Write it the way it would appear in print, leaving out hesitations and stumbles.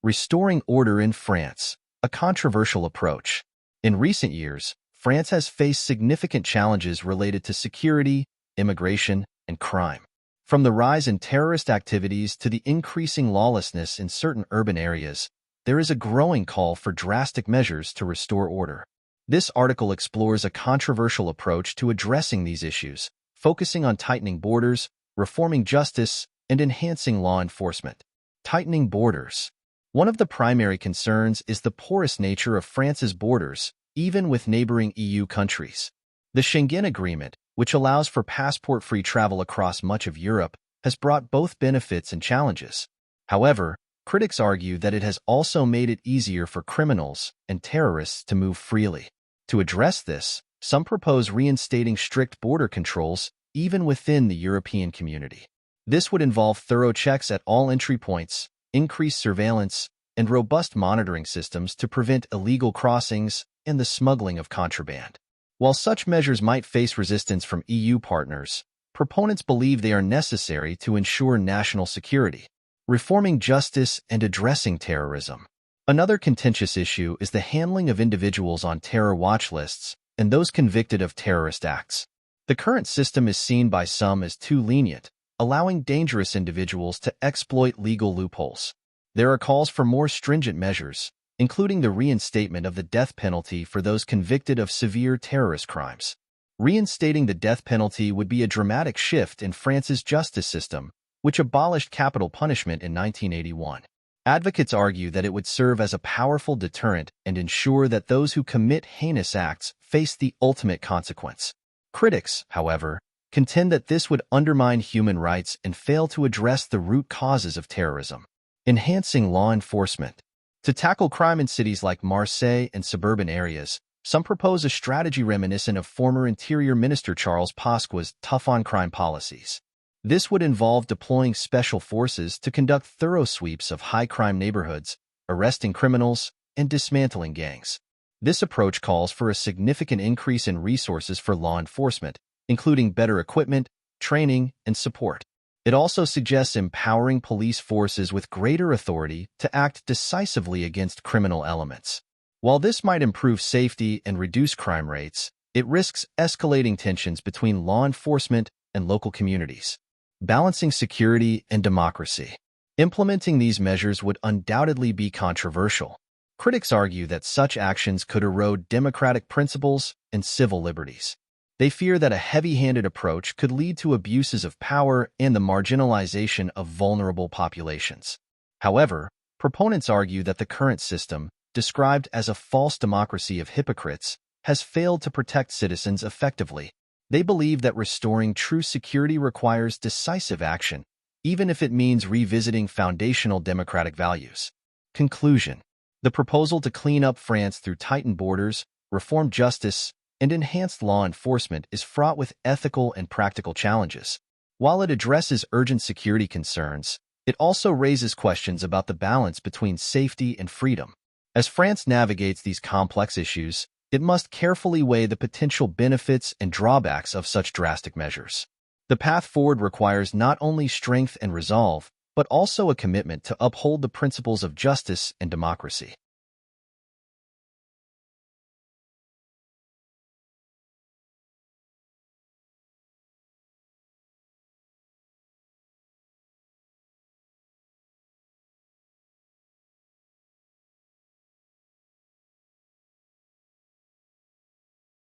Restoring order in France, a controversial approach. In recent years, France has faced significant challenges related to security, immigration, and crime. From the rise in terrorist activities to the increasing lawlessness in certain urban areas, there is a growing call for drastic measures to restore order. This article explores a controversial approach to addressing these issues, focusing on tightening borders, reforming justice, and enhancing law enforcement. Tightening borders. One of the primary concerns is the porous nature of France's borders, even with neighboring EU countries. The Schengen Agreement, which allows for passport-free travel across much of Europe, has brought both benefits and challenges. However, critics argue that it has also made it easier for criminals and terrorists to move freely. To address this, some propose reinstating strict border controls even within the European community. This would involve thorough checks at all entry points, increased surveillance, and robust monitoring systems to prevent illegal crossings and the smuggling of contraband. While such measures might face resistance from EU partners, proponents believe they are necessary to ensure national security. Reforming justice and addressing terrorism. Another contentious issue is the handling of individuals on terror watch lists and those convicted of terrorist acts. The current system is seen by some as too lenient, allowing dangerous individuals to exploit legal loopholes. There are calls for more stringent measures, including the reinstatement of the death penalty for those convicted of severe terrorist crimes. Reinstating the death penalty would be a dramatic shift in France's justice system, which abolished capital punishment in 1981. Advocates argue that it would serve as a powerful deterrent and ensure that those who commit heinous acts face the ultimate consequence. Critics, however, contend that this would undermine human rights and fail to address the root causes of terrorism. Enhancing law enforcement. To tackle crime in cities like Marseille and suburban areas, some propose a strategy reminiscent of former Interior Minister Charles Pasqua's tough-on-crime policies. This would involve deploying special forces to conduct thorough sweeps of high-crime neighborhoods, arresting criminals, and dismantling gangs. This approach calls for a significant increase in resources for law enforcement, including better equipment, training, and support. It also suggests empowering police forces with greater authority to act decisively against criminal elements. While this might improve safety and reduce crime rates, it risks escalating tensions between law enforcement and local communities. Balancing security and democracy. Implementing these measures would undoubtedly be controversial. Critics argue that such actions could erode democratic principles and civil liberties. They fear that a heavy-handed approach could lead to abuses of power and the marginalization of vulnerable populations. However, proponents argue that the current system, described as a false democracy of hypocrites, has failed to protect citizens effectively. They believe that restoring true security requires decisive action, even if it means revisiting foundational democratic values. Conclusion. The proposal to clean up France through tightened borders, reform justice, and enhanced law enforcement is fraught with ethical and practical challenges. While it addresses urgent security concerns, it also raises questions about the balance between safety and freedom. As France navigates these complex issues, it must carefully weigh the potential benefits and drawbacks of such drastic measures. The path forward requires not only strength and resolve, but also a commitment to uphold the principles of justice and democracy.